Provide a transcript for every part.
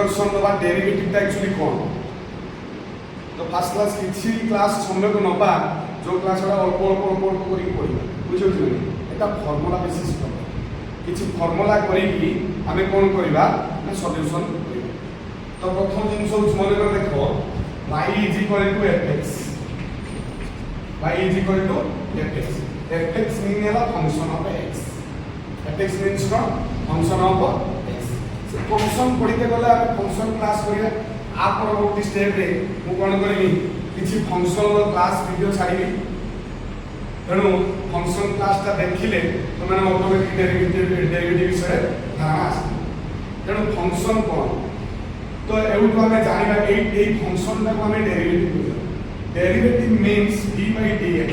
introduction दबा derivative actually कौन तो फास्ट क्लास किसी क्लास समय को नबा जो क्लास अल्प अल्प अल्प अल्प कर पढ़ा बुझे एटा फर्मुला बेसिस किसी फर्मुला करी आम कौन करवा सल्यूशन तो प्रथम जिन मन कर देख y is equal to fx y is equal to fx fx mean है function of x fx means function of x function पढ़ते गले फंक्शन क्लास करिया आ परवर्ती स्टेप रे मु कोन करबी किछि फंक्शन रो क्लास वीडियो छाड़ीबी तेणु फंक्शन क्लास ता देखिले तो माने ऑटोमेटिक डेरिवेटिव विषय धारणा आसे तेणु फंक्शन कोन तो एउटो हमें जानिबा ए फंक्शन ता को हमें derivative means d by dx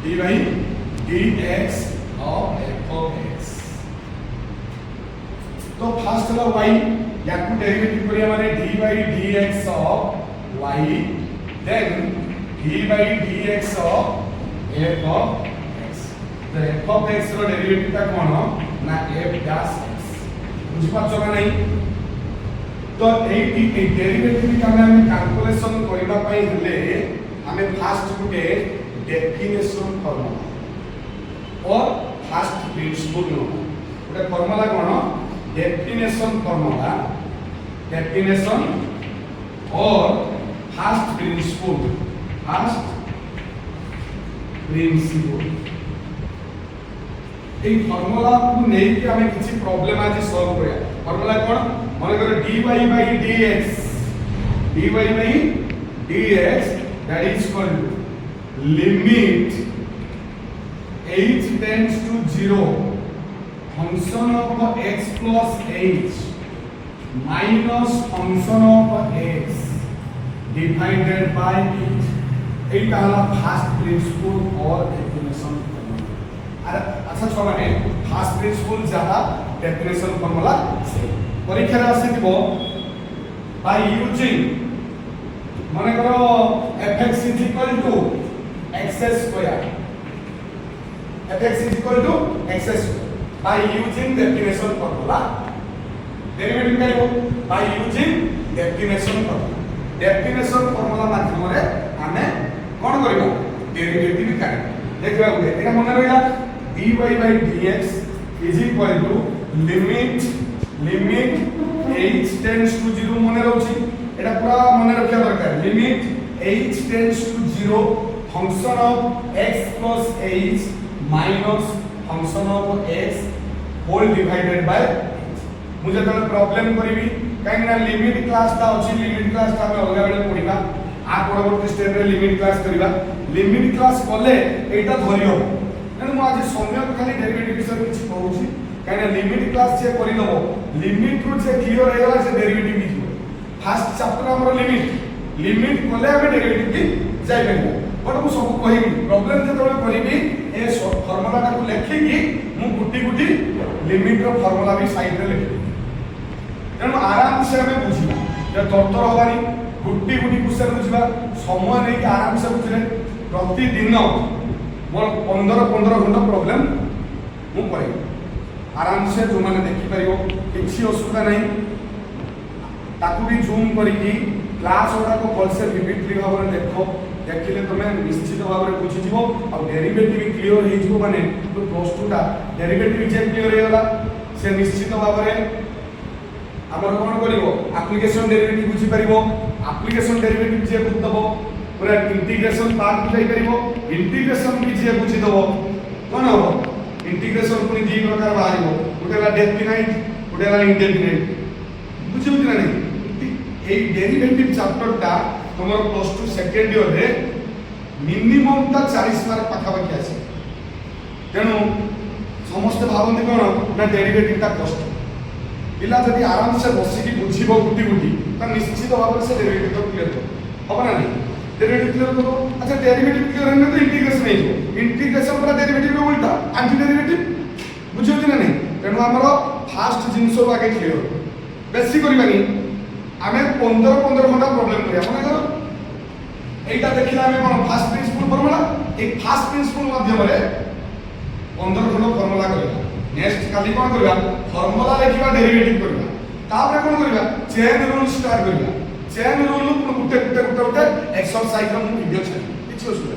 d by dx of f of x तो फर्स्ट लो y या को डेरिवेटिव करिया माने d by dx of y then d by dx of f of x तो f of x रो derivative ता कोन ना f dash x बुझ पाछो ना नहीं तो ए डेरिवेटिव का हम कैलकुलेशन करबा पई हले हमें फास्ट गुटे डेफिनेशन फार्मूला और फास्ट प्रिंसिपल नो गुटे फार्मूला कोन डेफिनेशन फार्मूला डेफिनेशन और फास्ट प्रिंसिपल ए फार्मूला को नै कि हमें किछि प्रॉब्लम आज सॉल्व करिया फार्मूला कोन माने करो dy by dx that is equal to limit h tends to 0 function of x plus h minus function of x divided by h एटा हला फास्ट प्रिंसिपल और डेफिनेशन फार्मूला अच्छा छोरा ने फास्ट प्रिंसिपल जहा definition formula से परीक्षा रे आसी दिबो बाय यूजिंग माने करो fx is equal to x square fx is equal to x square by using definition formula derivative करिवो by using definition formula माध्यम रे हमें कोन करबो डेरिवेटिव काढ देखबा गुटे एटा मन रहिला dy by dx is equal to limit h tends to 0 मन रहउची एटा पूरा मन रखिया दरकार limit h tends to 0 function of x plus h minus function of x whole divided by h मुझे तो प्रॉब्लम करिवि काहे ना लिमिट क्लास ता अछि लिमिट क्लास ता हम अलग बेले पढिबा आ परवर्ती स्टेप रे लिमिट क्लास करिबा लिमिट क्लास कोले एटा धरियो एनु मु आज समय खाली डेरिवेटिव विषय किछ कहउची काहे ना लिमिट क्लास जे करि दबो लिमिट रु जे क्लियर हे गला से डेरिवेटिव हिजो फर्स्ट चैप्टर हमर लिमिट कोले हम डेरिवेटिव की जाय परबो बट मु सब कहिबी प्रॉब्लम जे तोले करिबी ए फार्मूला ता को लेखि की मु गुटी लिमिट रो फार्मूला भी साइड रे लेखि तेणु आराम से हमें बुझिबा जे तर्तर होबानी गुटी क्वेश्चन बुझिबा समय नै कि आराम से बुझले प्रतिदिन मोर 15 घंटा प्रॉब्लम मु करे आराम से जो माने देखि परियो किछि असुविधा नै ताकू भी जूम करी की क्लास ओडा को फल से रिपीटली भाव देखो देखिले तमे निश्चित भाव रे बुझि जिवो और डेरिवेटिव क्लियर हे जिवो माने तो प्लस 2 टा डेरिवेटिव जे क्लियर हे गला से निश्चित भाव रे हमर कोन करिवो एप्लीकेशन डेरिवेटिव बुझि परिवो एप्लीकेशन डेरिवेटिव जे बुझ दबो पूरा इंटीग्रेशन पार्ट बुझाई परिवो इंटीग्रेशन भी जे बुझि दबो कोन हो इंटीग्रेशन पुनी दी प्रकार बाहरिवो उटेला डेफिनाइट उटेला इंडेफिनाइट बुझिउ कि नै ए डेरिवेटिव चैप्टर ता हमर प्लस 2 सेकेंड ईयर रे मिनिमम ता 40 मार्क पाखा पाखी आसे तेनु समस्त भाबंती कोन ना डेरिवेटिव ता कष्ट पिला जदि आराम से बसिकी बुझिबो गुटी त निश्चित भाव से डेरिवेटिव तो क्लियर हो हबना नहीं डेरिवेटिव क्लियर करो अच्छा डेरिवेटिव क्लियर है तो इंटीग्रेशन नहीं हो इंटीग्रेशन पूरा डेरिवेटिव रो उल्टा एंटी डेरिवेटिव बुझियो कि नहीं तेनु हमरो फास्ट जिंसो आगे क्लियर बेसी करबानी आमे 15 घंटा प्रॉब्लम करिया माने करो एटा देखिला आमे कोन फास्ट प्रिंसिपल फार्मूला एक फास्ट प्रिंसिपल माध्यम रे 15 घंटा फार्मूला करिया नेक्स्ट काली कोन करबा फार्मूला लिखिबा डेरिवेटिव करबा तापर कोन करबा चेन रूल स्टार्ट करबा चेन रूल गुटे एक्सरसाइज रो वीडियो छै किछ असुविधा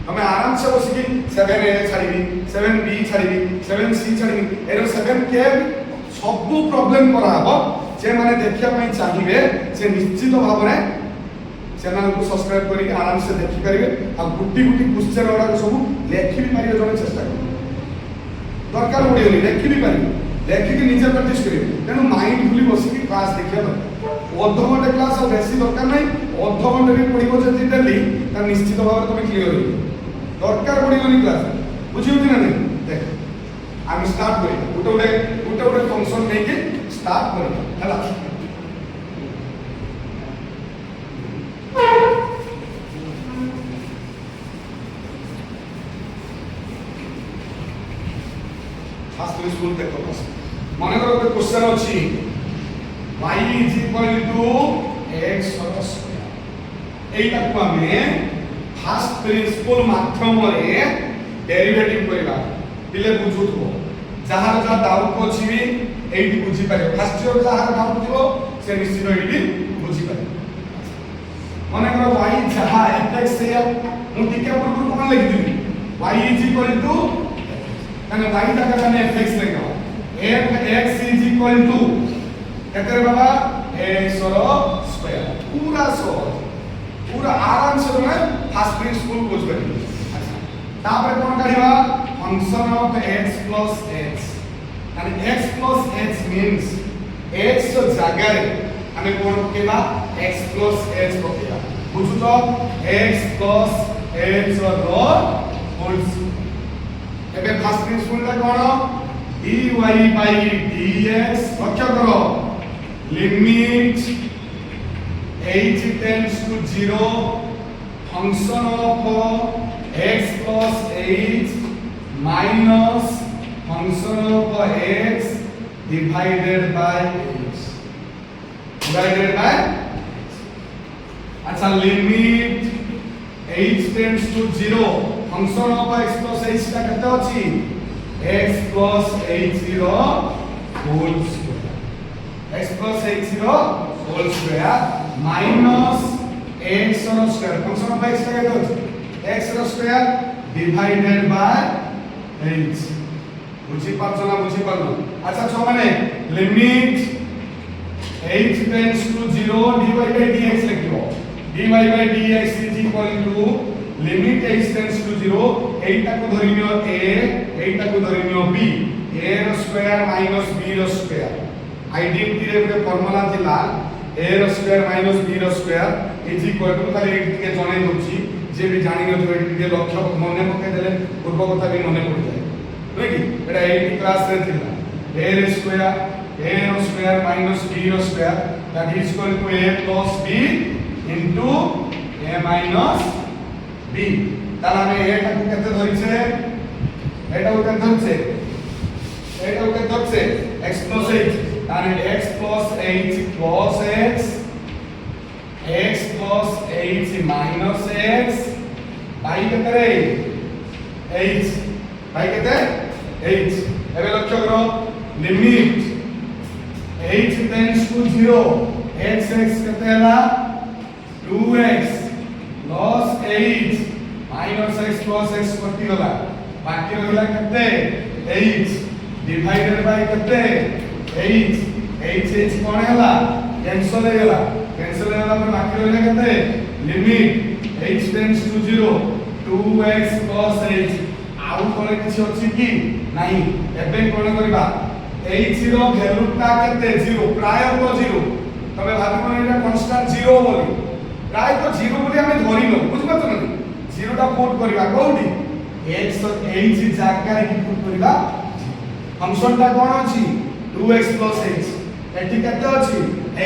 हमें आराम से बस कि 7a छाड़ीबी 7b छाड़ीबी 7c छाड़ीबी arrow 7k सब प्रॉब्लम करा हबो जे माने देखिया पई चाहिबे से निश्चित भाव में चैनल को सब्सक्राइब करी आराम से देखि करिवे आ गुटी क्वेश्चन वाला सब लेखि भी पारियो जने चेष्टा करिवे दरकार पड़ियोनी लेखि भी पारियो लेखि के निजे प्रैक्टिस करिवे तेनु माइंडफुली बसी कि क्लास देखिया दरकार अध घंटे क्लास आ बेसी दरकार नै अध घंटे भी पढिबो जति डेली त निश्चित भाव में तुम क्लियर होइबो दरकार पड़ियोनी क्लास बुझियोनी ना नहीं देख हम स्टार्ट करी गुटे फंक्शन नै के स्टार्ट करी हला फास्ट स्कूल देखो बस माने करो एक क्वेश्चन अछि y x स्क्वायर एटा को हमें फास्ट प्रिंसिपल माध्यम रे डेरिवेटिव करबा दिले बुझुथबो जहार जा डाउट अछि भी एटी बुझी पारे फास्ट ईयर जहार डाउट थिबो से निश्चित एटी बुझी पारे माने करो y जहा fx से मु टिके पूर्व कोन लिखि दिबी y माने y तक मैंने fx लिखा f(x) केते बाबा x स्क्वायर पूरा आराम से तुम फास्ट प्रिंसिपल बुझ गए अच्छा तापर कोन काढिबा function of x plus h यानी x plus h means x जगह रे हमें कोन पकेबा x plus h पकेबा बुझु तो x plus h रो होल्स एबे फास्ट प्रिंसिपल ता कोन dy by dx लक्ष्य करो limit h tends to 0 function of x plus h minus function of x divided by h अच्छा limit h tends to 0 function of x plus h का केते अछि x plus h0 whole square x plus h0 whole square minus x square function of x का केते अछि x square divided by h बुझी पाछना बुझी पालो अच्छा छ माने limit h tends to 0 dy by dx लिखिबो dy by dx is equal to limit h tends to 0 एटा को धरिनियो a एटा को धरिनियो b a रो स्क्वायर माइनस b रो स्क्वायर आइडेंटिटी रे ଗୋଟେ फार्मूला थिला a रो स्क्वायर माइनस b रो स्क्वायर इज इक्वल टू खाली एटी के जणे दोची जे भी जानि न तो एटी के लक्ष्य मने पके देले पूर्व कथा भी मने पड़ जाए नै कि एटा 8 क्लास रे थिला a रो स्क्वायर माइनस b रो square that is equal to a plus b into a minus b ताला में एटा को केते धरिছে एटा को केते धरिছে एटा को केते धरिছে x plus h ताने x plus h plus x plus h minus x by केते रे h by केते h एबे लक्ष्य करो limit h tends to 0 x केते हला 2x plus h minus x plus x कटि गला बाकी रहला केते h डिवाइडेड बाय केते h h कोन हला कैंसिल हो गला पर बाकी रहला केते limit h tends to 0 2x plus h आउ कोन किछ अछि कि नाही एबे कोन करबा h रो वैल्यू ता केते 0 प्राय तो 0 तबे भाबी कोन एटा कांस्टेंट 0 बोली प्राय तो 0 बोली हमें धरि लो बुझ पाछो ना 0 टा पुट करबा कोउडी x h जागा रे पुट करबा फंक्शन ता कोन अछि 2x plus h एठी केते अछि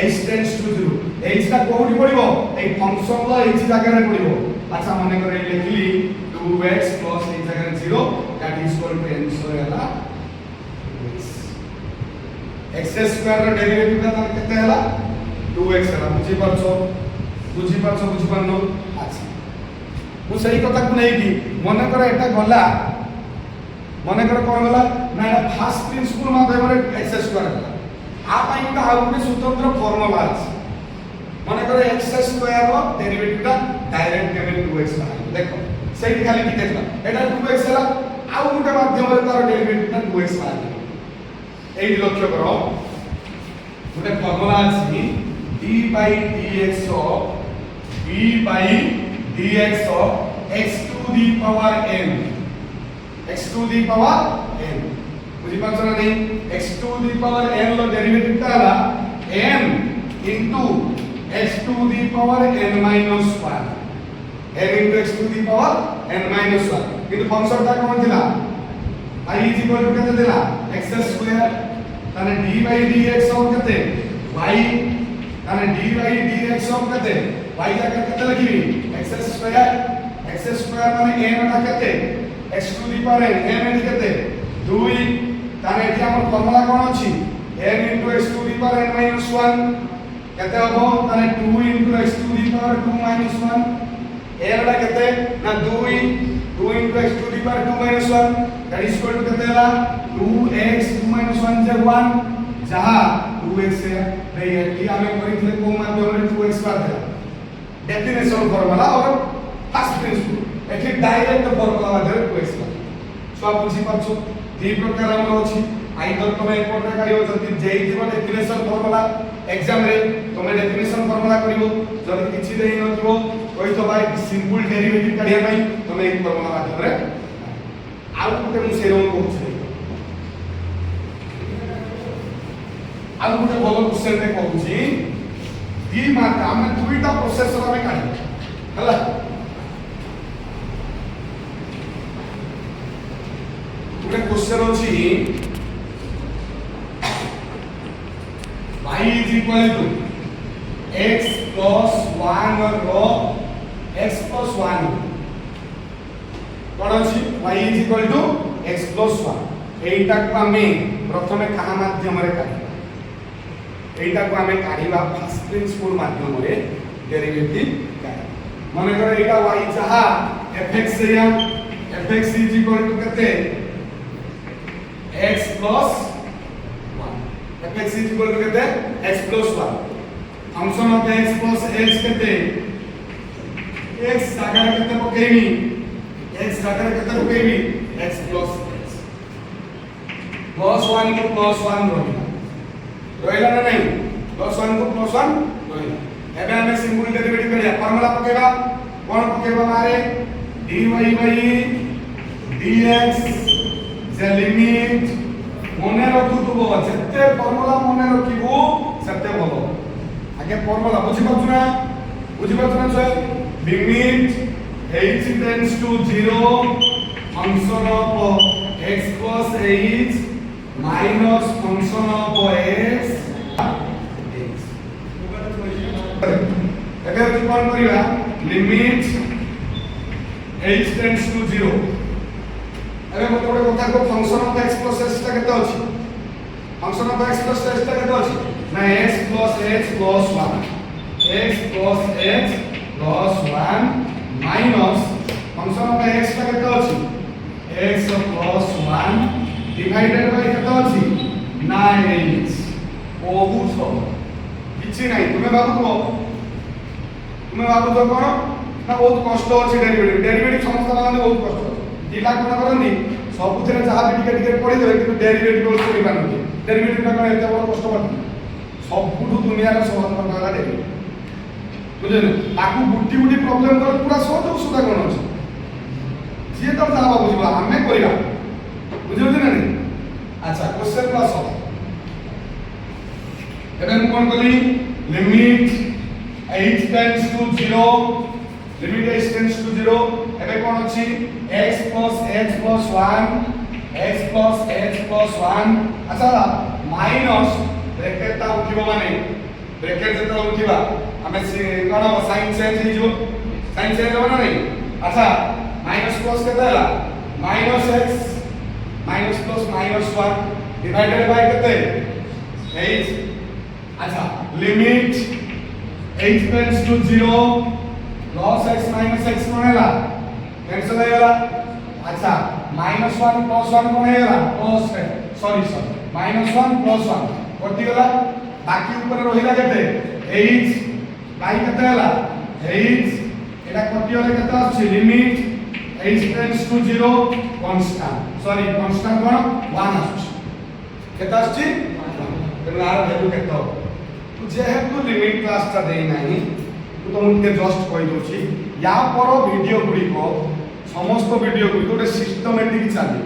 h टेंड्स टू 0 h ता कोउडी पडिबो ए फंक्शन लो h जागा रे पडिबो अच्छा माने करे लिखली 2x plus h जागा रे 0 that is equal to answer हला x स्क्वायर रो डेरिवेटिव ता केते हला 2x हला बुझी पारनो अच्छा मु सही कथा को नै कि मने कर एटा गला मने कर कोन गला ना एटा फास्ट प्रिंसिपल माध्यम रे x स्क्वायर गला आ पाई का आ गुटे स्वतंत्र फार्मूला अछि माने करे x स्क्वायर रो डेरिवेटिव टा डायरेक्ट केबल 2x बाहर देखो सेठी खाली लिखे था एटा 2x हला आ गुटे माध्यम रे तार डेरिवेटिव टा 2x बाहर एई लक्ष्य करो गुटे फार्मूला अछि d by dx of b by dx of x to the power n x to the power n बुझी पाछो ना नहीं x to the power n low derivative ता हला n into x to the power n minus 1 n into x to the power n minus 1 किंतु function ता कोन थिला y is equal to केते थिला x square ताने d by dx of केते y ताने d by dx of केते y ला केते लिखिबी x square माने n ता केते x to the power n n केते 2 ताने एठी हमर फार्मूला कोन अछि n into x to the power n minus 1 केते हबो ताने 2 into x to the power 2 minus 1 एरडा केते ना 2 into x to the power 2 minus 1 that is equal to केते हला 2x 2 minus 1 जे 1 जहा 2x है नहीं है कि हमें करितले को माध्यम रे 2x बात है डेफिनेशन फार्मूला और फर्स्ट प्रिंसिपल एठी डायरेक्ट फार्मूला माध्यम 2x बात सो आप बुझी पाछो दी प्रकार हमर अछि आइदर तमे एपोर्ट रे काढियो जति जेई दिबो डेफिनेशन फार्मूला एग्जाम रे तमे डेफिनेशन फार्मूला करिवो जति किछि देई नथिबो कोइ तो भाई सिंपल डेरिवेटिव काढिया भाई तमे एक फार्मूला माध्यम रे आउ गुटे मु सेरो कहूछि आउ गुटे बोलो क्वेश्चन रे कहूछि दी मात्रा हम दुईटा प्रोसेस रे हमें काढी हला गुटे क्वेश्चन अछि y is equal to x plus 1 row x plus 1 कोन अछि y is equal to x plus 1 एटा को हमें प्रथमे कहा माध्यम रे काढी एटा को हमें काढीबा फर्स्ट प्रिंसिपल माध्यम रे डेरिवेटिव काढी माने करे एटा y जहा fx या fx is equal to केते x plus fx is equal to केते x plus 1 function of x plus x केते x जागा केते पकेबी x जागा केते पकेबी x plus x plus 1 को plus 1 रोइला ना नहीं plus 1 को plus 1 रोइला एबे हमें सिंपल डेरिवेटिव करिया फार्मूला पकेबा कोन पकेबा मारे dy by dx J limit मने रखुतबो जत्ते फार्मूला मने रखिबो सत्ते बोलो आगे फार्मूला बुझी पाछना sir limit h tends to 0 function of x plus h minus function of x एबे कोन करिवा लिमिट h tends to 0 अरे मत गोटे कथा को function of x plus h ता केते अछि function of x plus h ता केते अछि ना x plus h plus 1 x plus h plus 1 minus function of x ता केते अछि x प्लस 1 डिवाइडेड बाय केते अछि 9h बहुत सब किछि नै तुमे भाबुतो कोन ना बहुत कष्ट अछि डेरिवेटिव समस्या माने बहुत कष्ट दिला कोन करनी सबुथिरे जहा भी टिके पढि देबे कि डेरिवेटिव को करि पानती डेरिवेटिव का एते बड़ कष्ट पड़ती सबुठु दुनिया रे समाधान करला डेरिवेटिव बुझे ताकू गुटी प्रॉब्लम कर पूरा सहज सुधा कोन अछि जे त जाबा बुझबा हमें करिया बुझे ना नहीं अच्छा क्वेश्चन क्लास हो एबे हम कोन कली limit h tends to 0 limit h tends to 0 एबे कोन अछि x plus h plus 1 x plus h plus 1 अच्छा माइनस ब्रैकेट ता उठिबो माने ब्रैकेट जता उठिबा हमें कोन साइन चेंज हिजो साइन चेंज हो ना नहीं अच्छा माइनस प्लस केते हला minus x minus plus minus 1 divided by केते h अच्छा limit h tends to 0 cos x minus x कोन हैला कैंसिल हो गला अच्छा -1 + 1 कोन हैला cos x सॉरी -1 + 1 कटि गला बाकी ऊपर रहिला केते h बाई केते हला h एटा कटि गले केते आछि limit h tends to 0 constant sorry constant कोन 1 आछि केते आछि तेनु आर वैल्यू केते हो तो जेहेतु लिमिट क्लास ता देई नाही तो तुमके जस्ट कहि दोछि या पर वीडियो गुडी को समस्त वीडियो गुडी को सिस्टमैटिक चली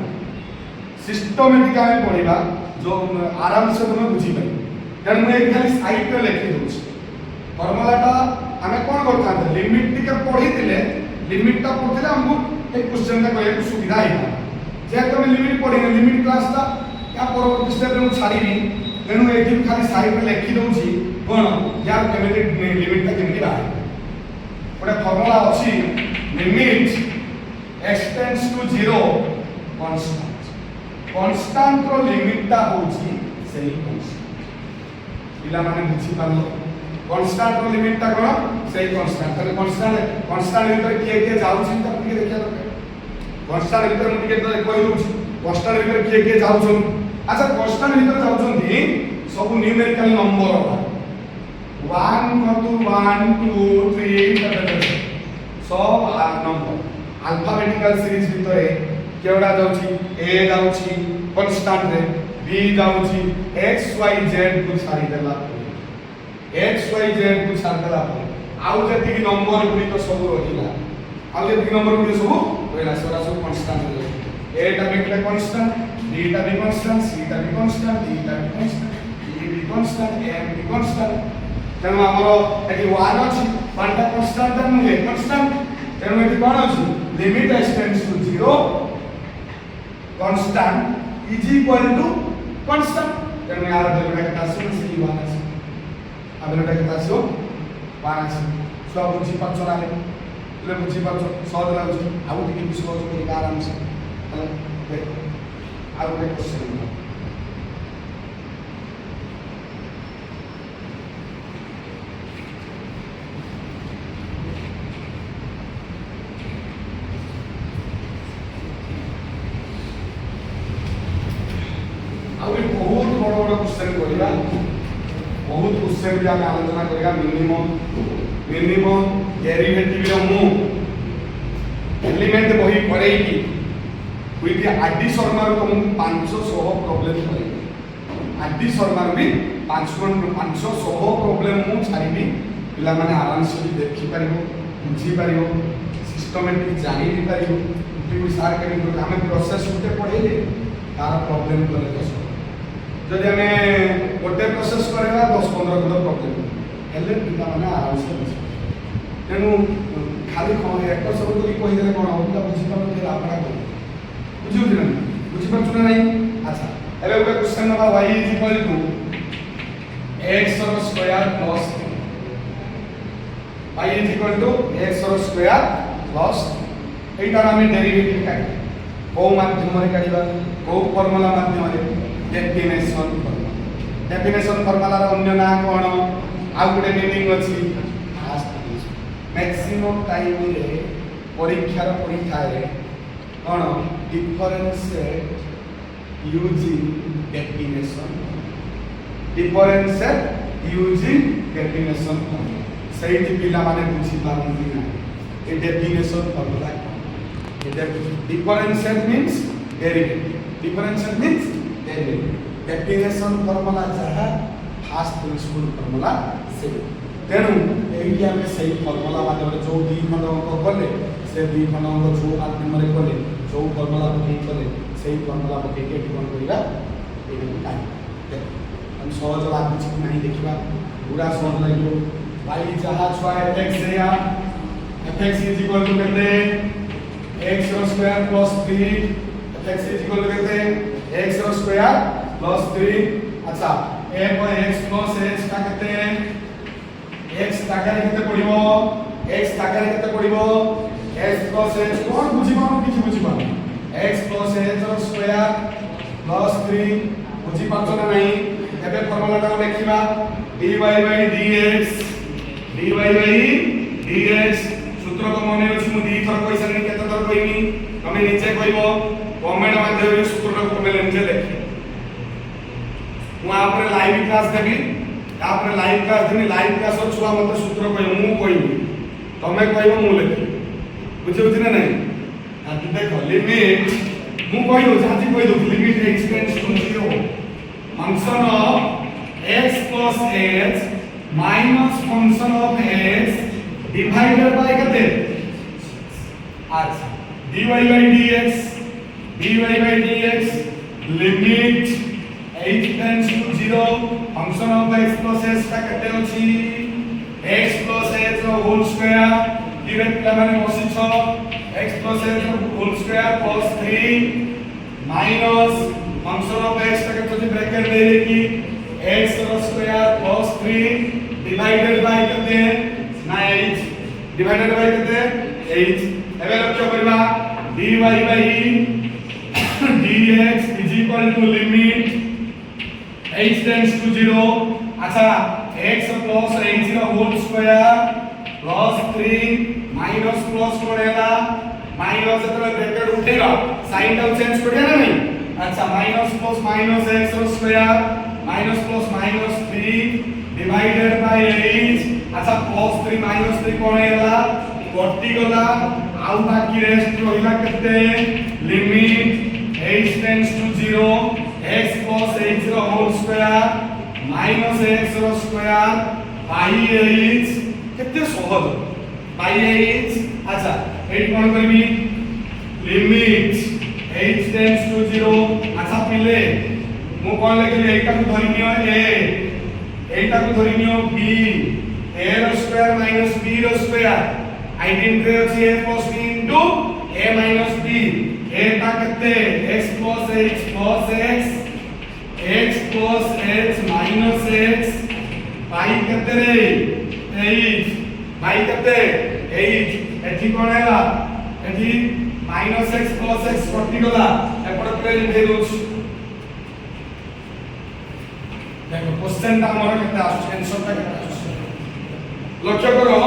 सिस्टमैटिक आमे पढिबा जो आराम से तुम बुझी पाई तेणु मुझे खाली साइड रे लिखि दूची फॉर्मूलाटा आमे कोन करथा लिमिट टिके पढी दिले लिमिट टा पढिले हमको एक क्वेश्चन का कहले सुविधा है जे तुम लिमिट पढी लिमिट क्लास ता या परवर्ती स्टेप रे छाडीबी तेणु एठी खाली साइड रे लिखि दूची कोन या केमिति लिमिट टा केमिति बाहे गोटे फॉर्मूला अछि limit x tends to 0 constant constant रो लिमिट टा होची सेही कांस्टेंट पिला माने बुझी पालो कांस्टेंट रो लिमिट टा कोन सेही कांस्टेंट तने कांस्टेंट भीतर किए जाउछि त टिके देखिया दरकार कांस्टेंट भीतर मु टिके कहि दोछि कांस्टेंट भीतर किए जाउछन अच्छा कांस्टेंट भीतर जाउछन सब न्यूमेरिकल नंबर होगा 1 2 3 सब नंबर अल्फाबेटिकल सीरीज भीतर केवडा जाउछि a जाउछि कांस्टेंट रे b जाउछि x y z को छाडी देला x y z को छाडी देला आउ जति नंबर गुडी तो सब रहिला आउ जति नंबर गुडी सब रहिला सेरा सब कांस्टेंट रे a टा भी कांस्टेंट b टा भी कांस्टेंट c टा भी कांस्टेंट d टा भी कांस्टेंट e भी कांस्टेंट m भी कांस्टेंट तेनु हमरो एटी 1 अछि 1 टा कांस्टेंट ता नुहे कांस्टेंट तेनु एटी कोन अछि limit x tends to 0 constant is equal to constant तेनु यार बेटा के तासो से 1 अछि आ बेटा के तासो 1 अछि सब बुझी पाछो लागे ले बुझी पाछो सहज लागुछि आउ टिके विश्वास करि आराम से हला देखो आउ एक क्वेश्चन क्वेश्चन करिया बहुत क्वेश्चन भी आमे आलोचना करिया मिनिमम डेरिवेटिव रो मु एलिमेंट बही पढ़ेई की विथ आदि शर्मा रो तुम 500 प्रॉब्लम करे आदि शर्मा भी 500 प्रॉब्लम मु छाड़ीबी पिला माने आराम से देखि पारिबो बुझी पारिबो सिस्टमैटिक जानि भी पारिबो कि सार केन हमें प्रोसेस उते पढ़ेले तार प्रॉब्लम करे जदि हमें गोटे प्रोसेस करेगा 10-15 किलो प्रॉब्लम हेले पिता माने आराम से तेणु खाली एक सब तो कही देले कोन होता बुझी पाबो जे आपना को बुझियो कि नहीं बुझी पाछुना नहीं अच्छा एबे एक क्वेश्चन नबा y = x square plus y = x square plus iota हमें डेरिवेटिव काढी को माध्यम रे काढीबा को फार्मूला माध्यम रे डेफिनेशन फार्मूला रो अन्य ना कोन आ गुटे मीनिंग अछि मैक्सिमम टाइम रे परीक्षा रे कोन डिफरेंशिएट यूजिंग डेफिनेशन सही पिला माने बुझी पारंती ना ए definition formula differentiate means derivative differentiate means definition formula जहा फास्ट प्रिंसिपल फार्मूला से तेणु एही हमें सही फार्मूला माध्यम जो दी खंड अंक कले से दी खंड अंक जो माध्यम रे कले जो फार्मूला पके कले सही फार्मूला पके के कोन करिया एही टाइम हम सहज लागु छी नहीं देखिबा पूरा सहज लागियो y जहा छुआ fx है या fx = केते x स्क्वायर प्लस 3 fx = केते x स्क्वायर प्लस 3 अच्छा a पर x प्लस h का केते x टाका केते पडिबो x टाका केते पडिबो x प्लस h कोन बुझी पानो किछि बुझी पानो x plus h square plus 3 बुझी पाछो ना नहीं एबे फार्मूला टा लिखिबा dy/dx सूत्र को मने अछि मु दी थर पैसा नहीं केते थर कहमी हमें नीचे कहबो कमेंट माध्यम रे सूत्र को पहले नीचे लिखि वहां पर लाइव क्लास देबी तापर लाइव क्लास देबी लाइव क्लास और छुआ मते सूत्र कहि मु कहि तमे कहिबो मु लेखि बुझियो ना नहीं आ देखो लिमिट मु कहि दो जाति कहि दो limit x tends to 0 function of x plus h minus function of h divided by कते अच्छा dy by dx limit h tends to 0 function of x plus h का कते अछि x plus h रो होल स्क्वायर डायरेक्ट माने बसी छ x plus h रो whole square plus 3 minus function of x का कते ब्रैकेट दे कि x रो स्क्वायर plus 3 divided by कते ना h divided by कते h एबे लक्ष्य करबा dy by dx is equal to limit h tends to 0 अच्छा x plus h रो whole square plus 3 minus plus कोडेला माइनस एतले ब्रैकेट उठेगा साइन टा चेंज करिया ना नहीं अच्छा माइनस plus minus x रो square minus plus minus 3 divided by h अच्छा plus 3 minus 3 कोन हैला कटि गला आउ बाकी रेस्ट रहिला केते limit h tends to 0 x plus h रो होल स्क्वायर minus x रो स्क्वायर by h केते सहज by h अच्छा एट कोन करबी लिमिट h tends to 0 अच्छा पिले मु कोन लिखली एटा को धरिनियो a एटा को धरिनियो b a रो स्क्वायर minus b रो स्क्वायर आइडेंटिटी अछि a plus b into a minus b a ता केते x plus h plus x plus h minus x by केते रे h by केते h एठी कोन हैला एठी minus x plus x कटि गला एपड प्लेन दे दोछ देखो क्वेश्चन ता हमर केते आछ आंसर ता केते आछ लक्ष्य करो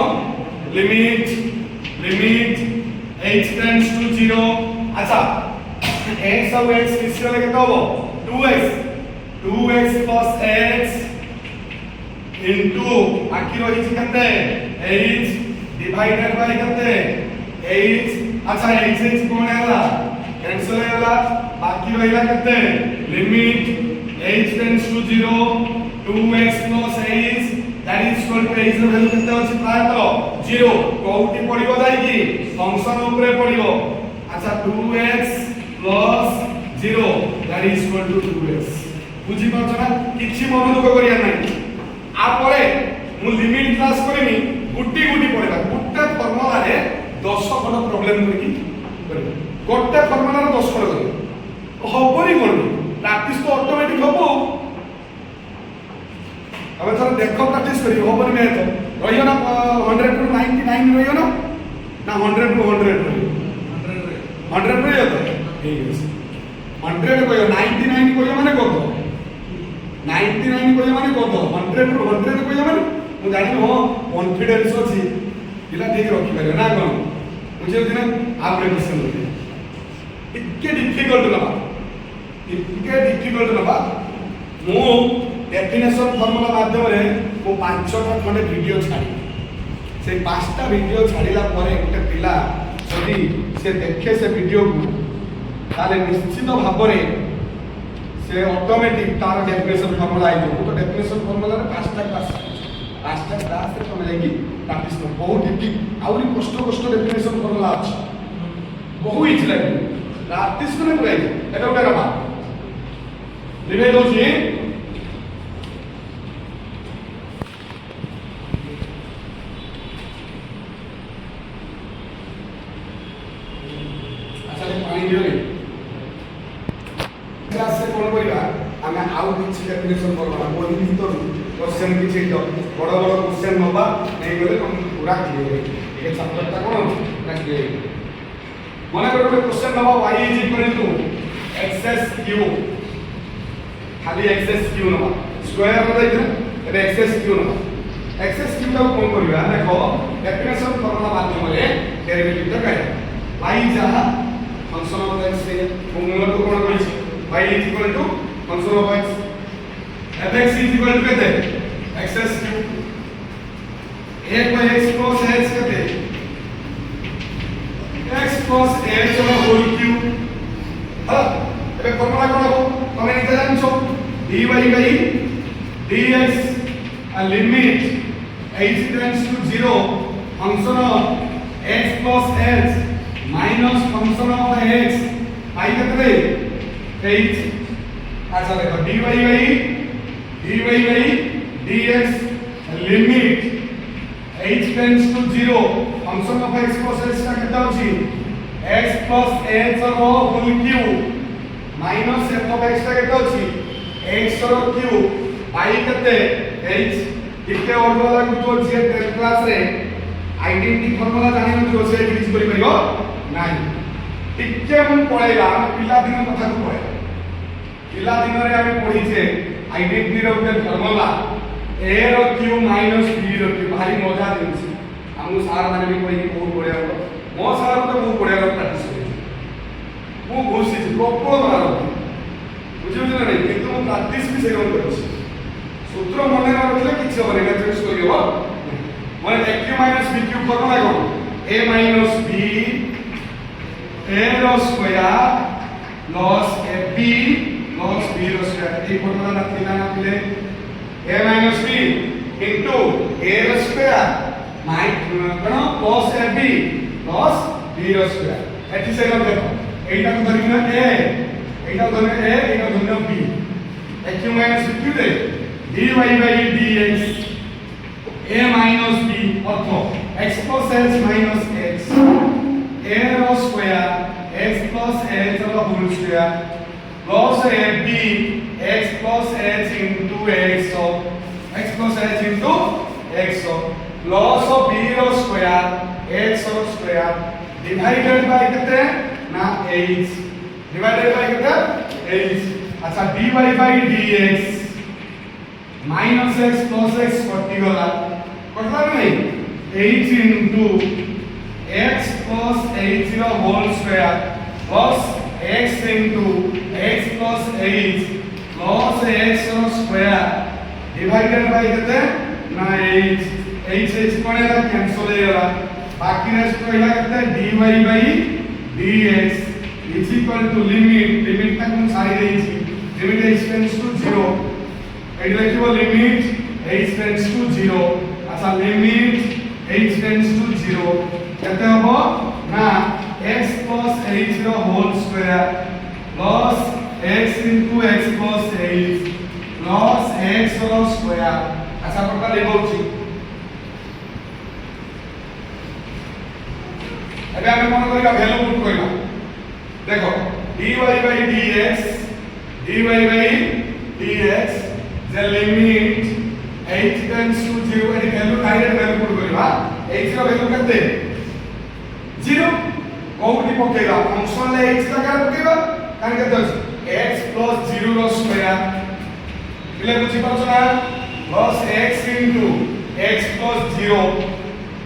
लिमिट h tends to 0 अच्छा x और x किसके लिए कितना हो 2x plus x into आखिर वही चीज करते हैं h divided by करते हैं h अच्छा h कौन है वाला कैंसिल है वाला बाकी वहीला करते हैं limit h tends to 0 2x plus h that is equal to h ର वैल्यू केते अछि प्राय तो 0 कोउटी पडिबो जाई कि फंक्शन ऊपर पडिबो अच्छा 2x plus 0 that is equal to 2x बुझी पाछ ना किछि मन दुख करिया नै आ परे मु लिमिट क्लास करिनी गुटी पडबा गुटे फार्मूला रे 10 खंड प्रॉब्लम करिकी करबो गोटे फार्मूला रे 10 खंड करबो हबोनी कोन प्रैक्टिस तो ऑटोमेटिक हबो अब थोड़ा देखो प्रैक्टिस करी होबन में तो रहियो ना 100 टू 99 रहियो ना 100 टू 100 रहियो 100 रहियो तो ठीक है 100 कहियो 99 कहियो माने कोतो 99 कहियो माने कोतो 100 टू 100 कहियो माने मु जानि हो कॉन्फिडेंस अछि पिला ठीक रखि पारे ना कोन बुझियो दिना आपरे क्वेश्चन होते इतके डिफिकल्ट ना मु डेफिनेशन फार्मूला माध्यम रे वो 5टा खंडे वीडियो छाड़ी से 5टा वीडियो छाड़ीला परे गोटे पिला जदि से देखे से वीडियो को ताले निश्चित भाव रे से ऑटोमेटिक तार डेफिनेशन फार्मूला आइ जो तो डेफिनेशन फार्मूला रे 5टा क्लास रे तमे जाकी प्रैक्टिस कर बहुत इजी आउरी कष्ट डेफिनेशन फार्मूला अछि बहुत इजी लागे प्रैक्टिस करे पुरा एटा गोटे कमा लिखे दोछि आउ किछि डेफिनेशन करबा ओहि भीतर क्वेश्चन किछि तो बड़ क्वेश्चन नबा नै गले हम पूरा क्लियर हे ए चैप्टर ता कोन ना क्लियर मने करो क्वेश्चन नबा y is equal to X Q खाली एक्स क्यू नबा स्क्वायर रे इतना एबे एक्स क्यू नबा एक्स क्यू ता कोन करबा देखो डेफिनेशन फार्मूला माध्यम रे डेरिवेटिव ता काय y जहा फंक्शन ऑफ x से मूल को कोन कहिछि y is equal to function of x fx is equal to केते xs cube 1/x plus h केते x plus h ର होल क्यूब हा ଏବେ ଫର୍ମୁଲା कोन हो तमे निते जानछो dy by dx a limit h tends to 0 function of x plus h minus function of x पाई केते h अच्छा देखो dy by dx limit h tends to 0 function of x plus h का केते होची x plus h रो whole cube minus f of x का केते होची x रो क्यूब पाई केते h इके ऑर्डर वाला को जे 10th क्लास रे आइडेंटिटी फार्मूला जानि न जो से यूज करि परियो नाही टिके हम पळेला पिला दिन कथा को पळे पिला दिन रे हम पढी छे आइडेंटिटी रो के फार्मूला a रो क्यूब माइनस b रो क्यूब भारी मजा देछि हमु सार माने भी कोई बहुत बढ़िया हो मो सार तो बहुत बढ़िया प्रैक्टिस करे मु घोषि प्रॉपर मारो बुझियो ना नहीं किंतु मु प्रैक्टिस भी से कम करछि सूत्र मने न रखले किछ होबे ना चेक करियो माने a cube minus b cube formula कोन a माइनस b a रो square plus ab plus b रो स्क्वायर ए फार्मूला ना थिले a minus b into a रो स्क्वायर कଣ प्लस ab प्लस b रो स्क्वायर एठी से हम देखो एटा को धरिना a एटा धरिना a एटा धरिना b a q minus b q दे dy by dx a minus b अर्थ x plus h minus x a रो स्क्वायर x plus h रो whole square plus ab x plus h into x of x plus h into x of plus of b रो square x रो square divided by कितने ना h divided by कितना h अच्छा dy by dx minus x plus x कटि गला कटला नहीं h into x plus h रो whole square plus x into x plus h plus x रो स्क्वायर डिवाइडेड बाय कितने ना h h कोने का कैंसिल हो गया बाकी रेस्ट रहिला कितने dy by dx is equal to limit तक हम सारी देई छी limit h tends to 0 एडी लिखिबो limit h tends to 0 अच्छा limit h tends to 0 केते हबो ना x plus h रो whole square plus x into x plus h plus x रो स्क्वायर अच्छा पक्का लेबोची एबे हम कोन करिका वैल्यू पुट करिला देखो dy by dx the limit h tends to 0 एडी वैल्यू डायरेक्ट वैल्यू पुट करिला h रो वैल्यू केते 0 कोउटी पकेला फंक्शन ले h का पकेबा कान केते x plus 0 रो स्क्वायर इले बुझी पाछो ना plus x into x plus 0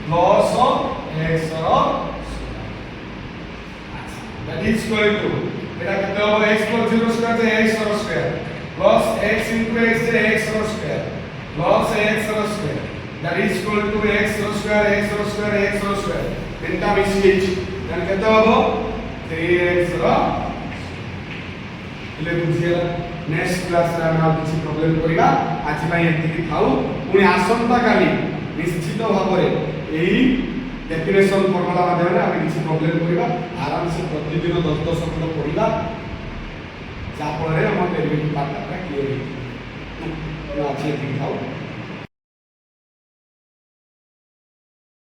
plus of x row that is equal to एटा केते हो x plus 0 स्क्वायर से x रो square plus x into x से x रो स्क्वायर plus x रो square that is equal to x रो square x रो square तिनटा मिसी देन केते हो 3x रो इले बुझिया नेक्स्ट क्लास रे हम किछि प्रॉब्लम करिबा आज पई एतिकी थाउ पुनी आसंता काली निश्चित भाबरे एही डेफिनेशन फार्मूला माध्यम रे हम किछि प्रॉब्लम करिबा आराम से प्रतिदिन 10 शब्द पढिबा जा फल रे हम डेरिवेटिव पार्ट क्लियर हो आज एतिकी थाउ